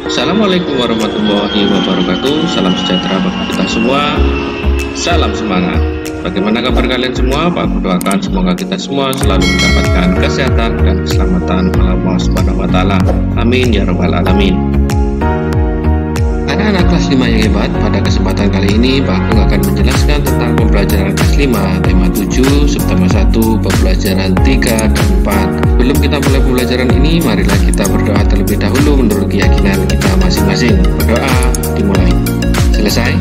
Assalamualaikum warahmatullahi wabarakatuh. Salam sejahtera bagi kita semua. Salam semangat. Bagaimana kabar kalian semua? Pak doakan semoga kita semua selalu mendapatkan kesehatan dan keselamatan Allah Subhanahu wa taala. Amin ya rabbal alamin. Anak-anak kelas 5 yang hebat, pada kesempatan kali ini Pak Agung akan menjelaskan tentang pembelajaran kelas 5, tema 7, subtema 1, pembelajaran 3 dan 4. Sebelum kita mulai pembelajaran ini, marilah kita berdoa terlebih dahulu menurut keyakinan kita masing-masing. Berdoa dimulai. Selesai.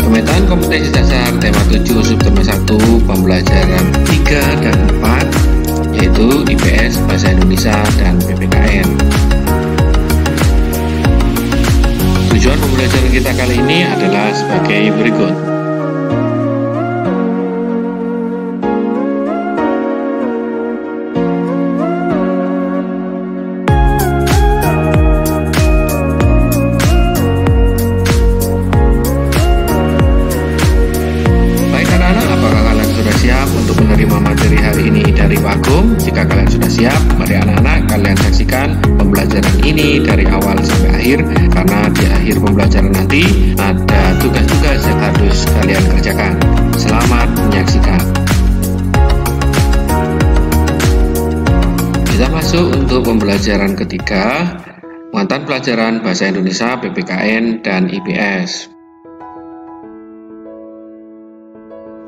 Pemetaan kompetensi dasar tema 7, subtema 1, pembelajaran 3 dan 4, yaitu IPS, Bahasa Indonesia, dan PPKN. Tujuan pembelajaran kita kali ini adalah sebagai berikut. Baik anak-anak, apakah kalian sudah siap untuk menerima materi hari ini dari Pak Agung? Jika kalian sudah siap, mari anak-anak kalian saksikan pembelajaran ini dari awal sampai akhir, karena di akhir pembelajaran nanti ada tugas-tugas yang harus kalian kerjakan. Selamat menyaksikan. Kita masuk untuk pembelajaran ketiga, muatan pelajaran Bahasa Indonesia, PPKN, dan IPS.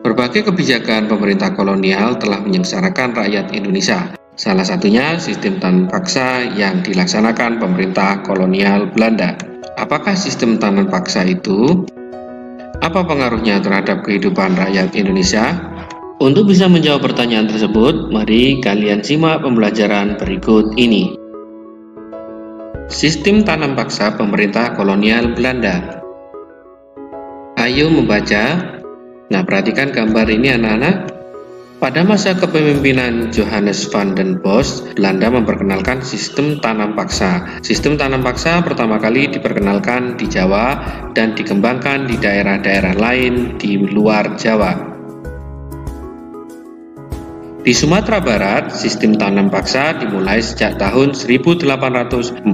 Berbagai kebijakan pemerintah kolonial telah menyengsarakan rakyat Indonesia. Salah satunya sistem tanam paksa yang dilaksanakan pemerintah kolonial Belanda. Apakah sistem tanam paksa itu? Apa pengaruhnya terhadap kehidupan rakyat Indonesia? Untuk bisa menjawab pertanyaan tersebut, mari kalian simak pembelajaran berikut ini. Sistem tanam paksa pemerintah kolonial Belanda. Ayo membaca. Nah, perhatikan gambar ini anak-anak. Pada masa kepemimpinan Johannes van den Bosch, Belanda memperkenalkan sistem tanam paksa. Sistem tanam paksa pertama kali diperkenalkan di Jawa dan dikembangkan di daerah-daerah lain di luar Jawa. Di Sumatera Barat, sistem tanam paksa dimulai sejak tahun 1847.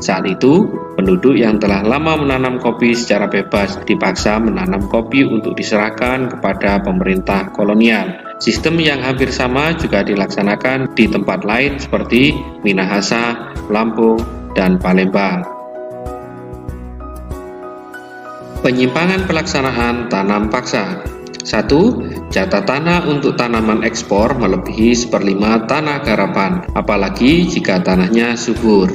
Saat itu, penduduk yang telah lama menanam kopi secara bebas dipaksa menanam kopi untuk diserahkan kepada pemerintah kolonial. Sistem yang hampir sama juga dilaksanakan di tempat lain seperti Minahasa, Lampung, dan Palembang. Penyimpangan pelaksanaan tanam paksa. 1. Jatah tanah untuk tanaman ekspor melebihi 1/5 tanah garapan, apalagi jika tanahnya subur.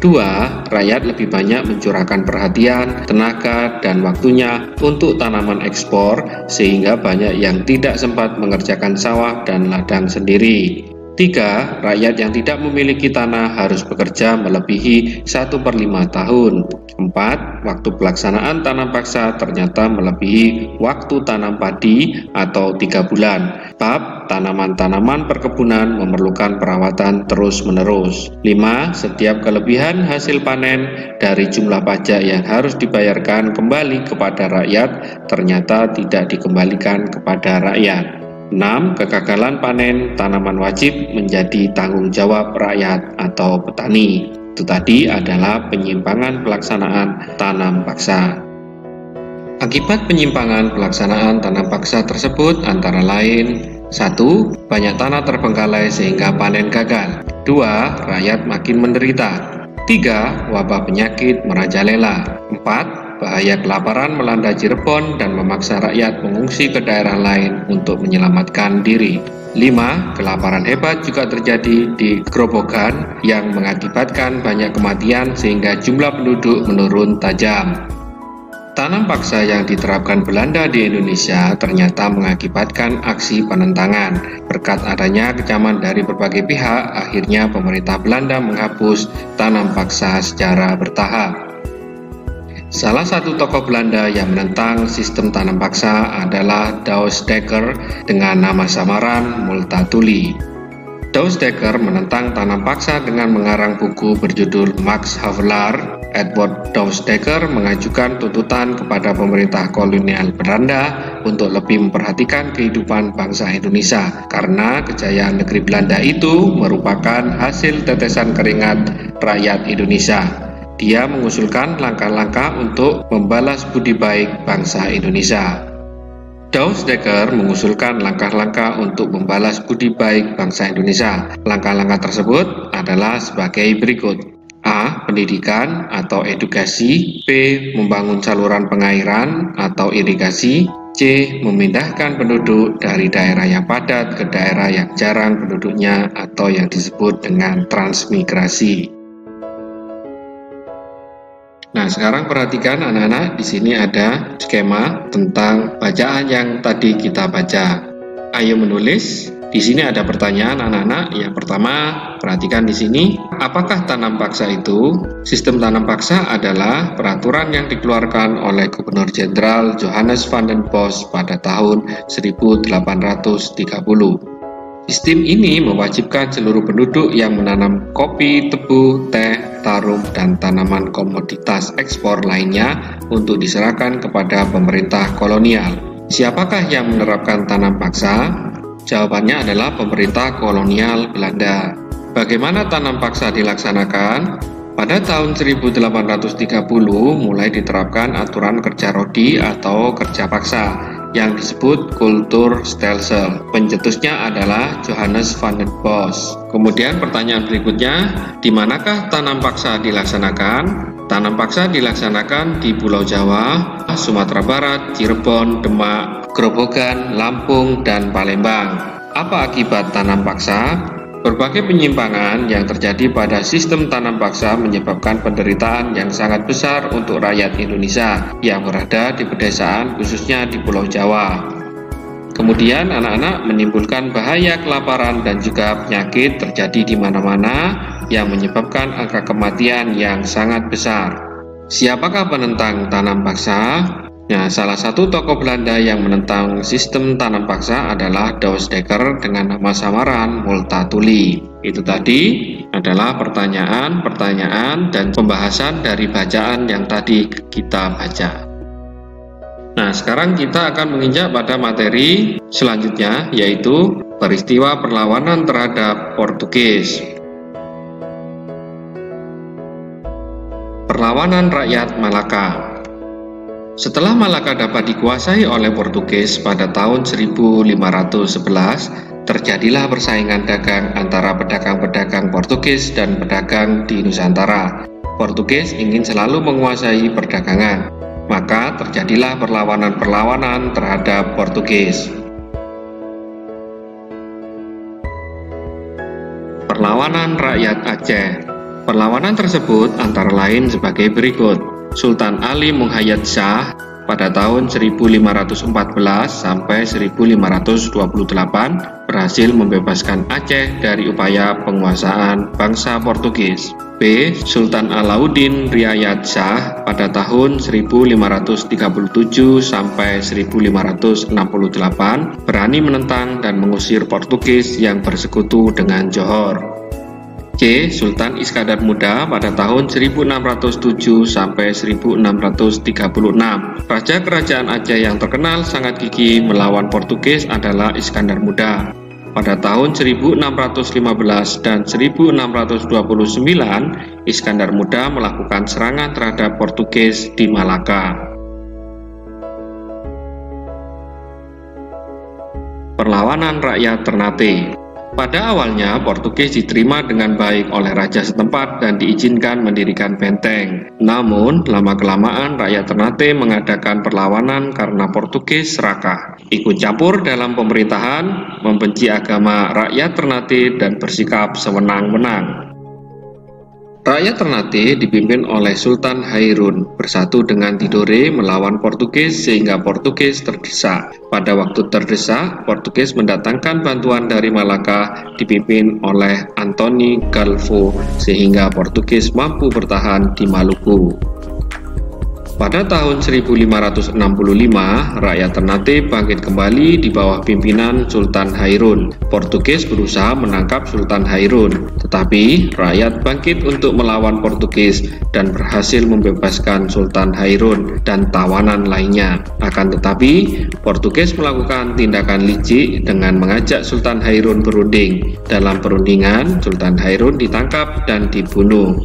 2. Rakyat lebih banyak mencurahkan perhatian, tenaga, dan waktunya untuk tanaman ekspor, sehingga banyak yang tidak sempat mengerjakan sawah dan ladang sendiri. 3. Rakyat yang tidak memiliki tanah harus bekerja melebihi 1/5 tahun. 4. Waktu pelaksanaan tanam paksa ternyata melebihi waktu tanam padi atau 3 bulan. Bab tanaman-tanaman perkebunan memerlukan perawatan terus-menerus. 5. Setiap kelebihan hasil panen dari jumlah pajak yang harus dibayarkan kembali kepada rakyat ternyata tidak dikembalikan kepada rakyat. 6. Kegagalan panen tanaman wajib menjadi tanggung jawab rakyat atau petani. Itu tadi adalah penyimpangan pelaksanaan tanam paksa. Akibat penyimpangan pelaksanaan tanam paksa tersebut antara lain: 1. Banyak tanah terbengkalai sehingga panen gagal. 2. Rakyat makin menderita. 3. Wabah penyakit merajalela. 4. Bahaya kelaparan melanda Cirebon dan memaksa rakyat mengungsi ke daerah lain untuk menyelamatkan diri. 5. Kelaparan hebat juga terjadi di Grobogan yang mengakibatkan banyak kematian sehingga jumlah penduduk menurun tajam. Tanam paksa yang diterapkan Belanda di Indonesia ternyata mengakibatkan aksi penentangan. Berkat adanya kecaman dari berbagai pihak, akhirnya pemerintah Belanda menghapus tanam paksa secara bertahap. Salah satu tokoh Belanda yang menentang sistem tanam paksa adalah Douwe Dekker dengan nama samaran Multatuli. Douwe Dekker menentang tanam paksa dengan mengarang buku berjudul Max Havelaar. Edward Douwe Dekker mengajukan tuntutan kepada pemerintah kolonial Belanda untuk lebih memperhatikan kehidupan bangsa Indonesia karena kejayaan negeri Belanda itu merupakan hasil tetesan keringat rakyat Indonesia. Dia mengusulkan langkah-langkah untuk membalas budi baik bangsa Indonesia. Douwe Dekker mengusulkan langkah-langkah untuk membalas budi baik bangsa Indonesia. Langkah-langkah tersebut adalah sebagai berikut. A. Pendidikan atau edukasi. B. Membangun saluran pengairan atau irigasi. C. Memindahkan penduduk dari daerah yang padat ke daerah yang jarang penduduknya atau yang disebut dengan transmigrasi. Nah, sekarang perhatikan anak-anak, di sini ada skema tentang bacaan yang tadi kita baca. Ayo menulis. Di sini ada pertanyaan anak-anak. Yang pertama, perhatikan di sini. Apakah tanam paksa itu? Sistem tanam paksa adalah peraturan yang dikeluarkan oleh Gubernur Jenderal Johannes van den Bos pada tahun 1830. Sistem ini mewajibkan seluruh penduduk yang menanam kopi, tebu, teh, tarum, dan tanaman komoditas ekspor lainnya untuk diserahkan kepada pemerintah kolonial. Siapakah yang menerapkan tanam paksa? Jawabannya adalah pemerintah kolonial Belanda. Bagaimana tanam paksa dilaksanakan? Pada tahun 1830 mulai diterapkan aturan kerja rodi atau kerja paksa yang disebut kulturstelsel. Pencetusnya adalah Johannes van den Bos. Kemudian pertanyaan berikutnya, di manakah tanam paksa dilaksanakan? Tanam paksa dilaksanakan di Pulau Jawa, Sumatera Barat, Cirebon, Demak, Grobogan, Lampung, dan Palembang. Apa akibat tanam paksa? Berbagai penyimpangan yang terjadi pada sistem tanam paksa menyebabkan penderitaan yang sangat besar untuk rakyat Indonesia yang berada di pedesaan, khususnya di Pulau Jawa. Kemudian anak-anak menimbulkan bahaya kelaparan dan juga penyakit terjadi di mana-mana yang menyebabkan angka kematian yang sangat besar. Siapakah penentang tanam paksa? Nah, salah satu tokoh Belanda yang menentang sistem tanam paksa adalah Douwe Dekker dengan nama samaran Multatuli. Itu tadi adalah pertanyaan dan pembahasan dari bacaan yang tadi kita baca. Nah, sekarang kita akan menginjak pada materi selanjutnya, yaitu peristiwa perlawanan terhadap Portugis. Perlawanan rakyat Malaka. Setelah Malaka dapat dikuasai oleh Portugis pada tahun 1511, terjadilah persaingan dagang antara pedagang-pedagang Portugis dan pedagang di Nusantara. Portugis ingin selalu menguasai perdagangan, maka terjadilah perlawanan-perlawanan terhadap Portugis. Perlawanan rakyat Aceh. Perlawanan tersebut antara lain sebagai berikut. Sultan Ali Muhayyad Shah pada tahun 1514 sampai 1528 berhasil membebaskan Aceh dari upaya penguasaan bangsa Portugis. B. Sultan Alauddin Riayat Shah pada tahun 1537 sampai 1568 berani menentang dan mengusir Portugis yang bersekutu dengan Johor. C. Sultan Iskandar Muda pada tahun 1607 sampai 1636. Raja kerajaan Aceh yang terkenal sangat gigih melawan Portugis adalah Iskandar Muda. Pada tahun 1615 dan 1629, Iskandar Muda melakukan serangan terhadap Portugis di Malaka. Perlawanan rakyat Ternate. Pada awalnya, Portugis diterima dengan baik oleh raja setempat dan diizinkan mendirikan benteng. Namun, lama-kelamaan rakyat Ternate mengadakan perlawanan karena Portugis serakah, ikut campur dalam pemerintahan, membenci agama rakyat Ternate, dan bersikap sewenang-wenang. Rakyat Ternate dipimpin oleh Sultan Hairun bersatu dengan Tidore melawan Portugis sehingga Portugis terdesak. Pada waktu terdesak, Portugis mendatangkan bantuan dari Malaka dipimpin oleh Antoni Galvo sehingga Portugis mampu bertahan di Maluku. Pada tahun 1565, rakyat Ternate bangkit kembali di bawah pimpinan Sultan Hairun. Portugis berusaha menangkap Sultan Hairun, tetapi rakyat bangkit untuk melawan Portugis dan berhasil membebaskan Sultan Hairun dan tawanan lainnya. Akan tetapi, Portugis melakukan tindakan licik dengan mengajak Sultan Hairun berunding. Dalam perundingan, Sultan Hairun ditangkap dan dibunuh.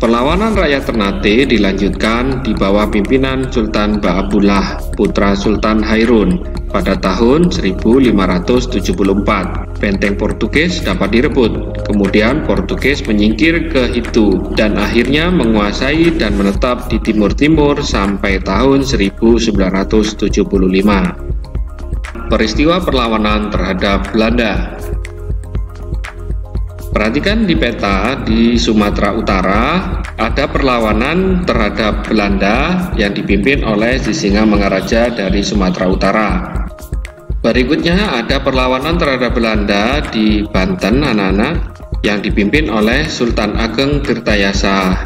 Perlawanan rakyat Ternate dilanjutkan di bawah pimpinan Sultan Baabullah, putra Sultan Hairun. Pada tahun 1574, benteng Portugis dapat direbut. Kemudian Portugis menyingkir ke Hitu dan akhirnya menguasai dan menetap di timur-timur sampai tahun 1975. Peristiwa perlawanan terhadap Belanda. Perhatikan di peta di Sumatera Utara, ada perlawanan terhadap Belanda yang dipimpin oleh Sisingamangaraja dari Sumatera Utara. Berikutnya ada perlawanan terhadap Belanda di Banten anak-anak yang dipimpin oleh Sultan Ageng Tirtayasa.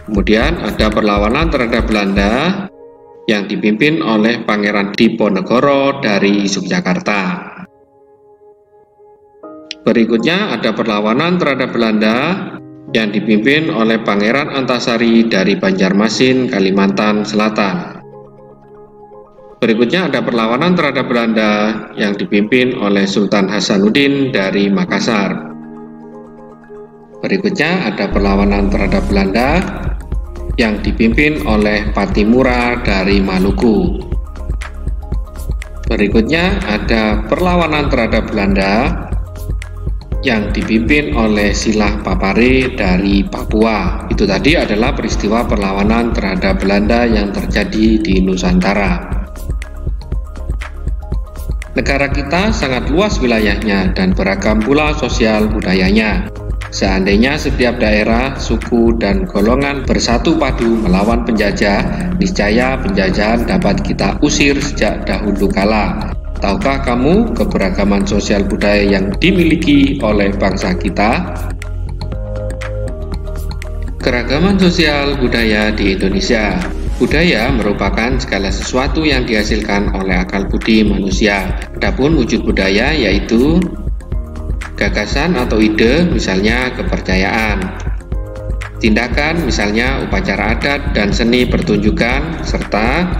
Kemudian ada perlawanan terhadap Belanda yang dipimpin oleh Pangeran Diponegoro dari Yogyakarta. Berikutnya ada perlawanan terhadap Belanda yang dipimpin oleh Pangeran Antasari dari Banjarmasin, Kalimantan Selatan. Berikutnya ada perlawanan terhadap Belanda yang dipimpin oleh Sultan Hasanuddin dari Makassar. Berikutnya ada perlawanan terhadap Belanda yang dipimpin oleh Patimura dari Maluku. Berikutnya ada perlawanan terhadap Belanda yang dipimpin oleh Silah Papare dari Papua. Itu tadi adalah peristiwa perlawanan terhadap Belanda yang terjadi di Nusantara. Negara kita sangat luas wilayahnya dan beragam pula sosial budayanya. Seandainya setiap daerah, suku, dan golongan bersatu padu melawan penjajah, niscaya penjajahan dapat kita usir sejak dahulu kala. Tahukah kamu keberagaman sosial budaya yang dimiliki oleh bangsa kita? Keragaman sosial budaya di Indonesia. Budaya merupakan segala sesuatu yang dihasilkan oleh akal budi manusia. Adapun wujud budaya yaitu gagasan atau ide, misalnya kepercayaan. Tindakan, misalnya upacara adat dan seni pertunjukan, serta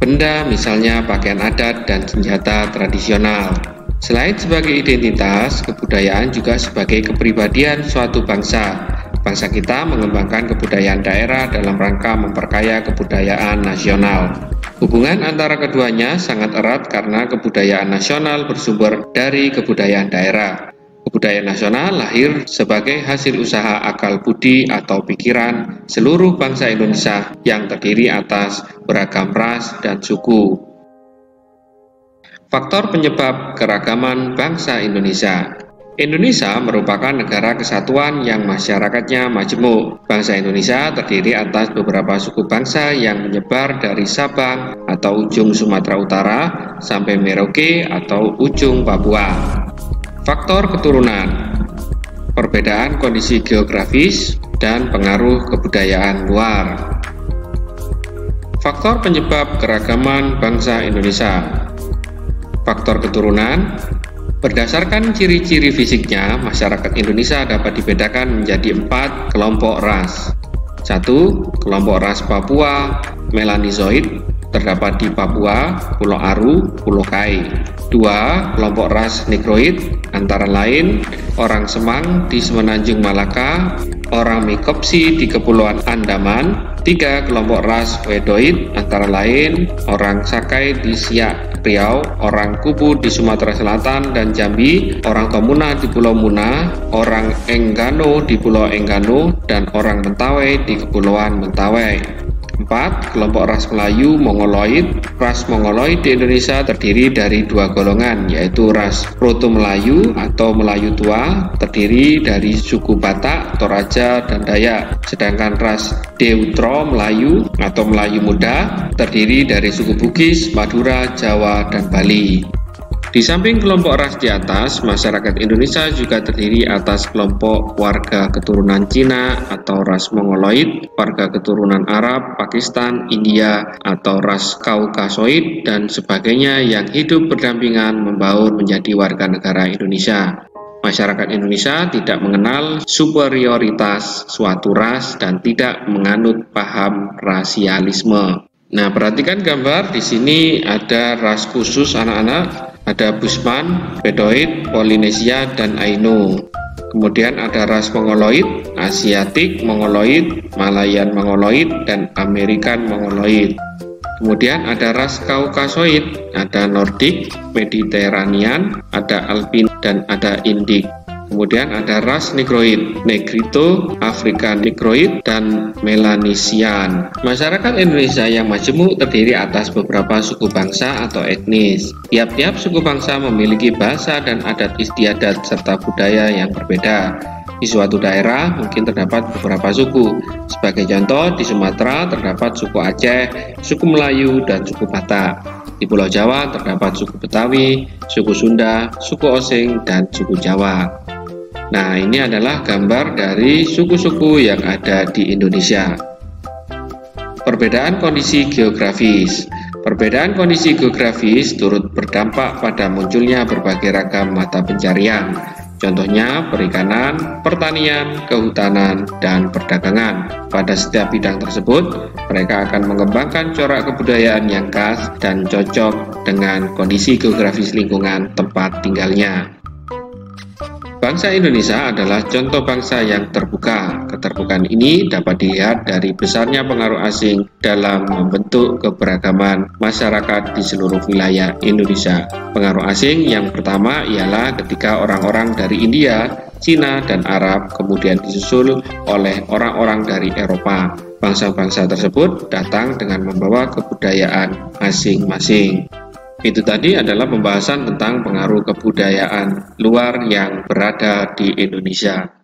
benda, misalnya pakaian adat dan senjata tradisional. Selain sebagai identitas, kebudayaan juga sebagai kepribadian suatu bangsa. Bangsa kita mengembangkan kebudayaan daerah dalam rangka memperkaya kebudayaan nasional. Hubungan antara keduanya sangat erat karena kebudayaan nasional bersumber dari kebudayaan daerah. Kebudayaan nasional lahir sebagai hasil usaha akal budi atau pikiran seluruh bangsa Indonesia yang terdiri atas beragam ras dan suku. Faktor penyebab keragaman bangsa Indonesia. Indonesia merupakan negara kesatuan yang masyarakatnya majemuk. Bangsa Indonesia terdiri atas beberapa suku bangsa yang menyebar dari Sabang atau ujung Sumatera Utara sampai Merauke atau ujung Papua. Faktor keturunan, perbedaan kondisi geografis, dan pengaruh kebudayaan luar. Faktor penyebab keragaman bangsa Indonesia. Faktor keturunan, berdasarkan ciri-ciri fisiknya, masyarakat Indonesia dapat dibedakan menjadi 4 kelompok ras. 1. Kelompok ras Papua Melanizoid, terdapat di Papua, Pulau Aru, Pulau Kai. 2. Kelompok ras Negroid, antara lain orang Semang di Semenanjung Malaka, orang Mikopsi di Kepulauan Andaman. 3. Kelompok ras Wedoid, antara lain orang Sakai di Siak, Riau, orang Kubu di Sumatera Selatan dan Jambi, orang Tomuna di Pulau Muna, orang Enggano di Pulau Enggano, dan orang Mentawai di Kepulauan Mentawai. 4. Kelompok ras Melayu Mongoloid. Ras Mongoloid di Indonesia terdiri dari 2 golongan, yaitu ras Proto-Melayu atau Melayu Tua, terdiri dari suku Batak, Toraja, dan Dayak. Sedangkan ras Deutro Melayu atau Melayu Muda terdiri dari suku Bugis, Madura, Jawa, dan Bali. Di samping kelompok ras di atas, masyarakat Indonesia juga terdiri atas kelompok warga keturunan Cina atau ras Mongoloid, warga keturunan Arab, Pakistan, India atau ras Kaukasoid, dan sebagainya yang hidup berdampingan membaur menjadi warga negara Indonesia. Masyarakat Indonesia tidak mengenal superioritas suatu ras dan tidak menganut paham rasialisme. Nah, perhatikan gambar di sini ada ras khusus anak-anak. Ada Bushman, Bedoid, Polinesia, dan Ainu. Kemudian ada ras Mongoloid, Asiatik Mongoloid, Malayan Mongoloid, dan American Mongoloid. Kemudian ada ras Kaukasoid, ada Nordik, Mediterranean, ada Alpin, dan ada Indik. Kemudian ada ras Negroid, Negrito, Afrika Negroid, dan Melanesian. Masyarakat Indonesia yang majemuk terdiri atas beberapa suku bangsa atau etnis. Tiap-tiap suku bangsa memiliki bahasa dan adat istiadat serta budaya yang berbeda. Di suatu daerah mungkin terdapat beberapa suku. Sebagai contoh, di Sumatera terdapat suku Aceh, suku Melayu, dan suku Batak. Di Pulau Jawa terdapat suku Betawi, suku Sunda, suku Osing, dan suku Jawa. Nah, ini adalah gambar dari suku-suku yang ada di Indonesia. Perbedaan kondisi geografis. Perbedaan kondisi geografis turut berdampak pada munculnya berbagai ragam mata pencarian. Contohnya perikanan, pertanian, kehutanan, dan perdagangan. Pada setiap bidang tersebut, mereka akan mengembangkan corak kebudayaan yang khas dan cocok dengan kondisi geografis lingkungan tempat tinggalnya. Bangsa Indonesia adalah contoh bangsa yang terbuka. Keterbukaan ini dapat dilihat dari besarnya pengaruh asing dalam membentuk keberagaman masyarakat di seluruh wilayah Indonesia. Pengaruh asing yang pertama ialah ketika orang-orang dari India, Cina, dan Arab kemudian disusul oleh orang-orang dari Eropa. Bangsa-bangsa tersebut datang dengan membawa kebudayaan masing-masing. Itu tadi adalah pembahasan tentang pengaruh kebudayaan luar yang berada di Indonesia.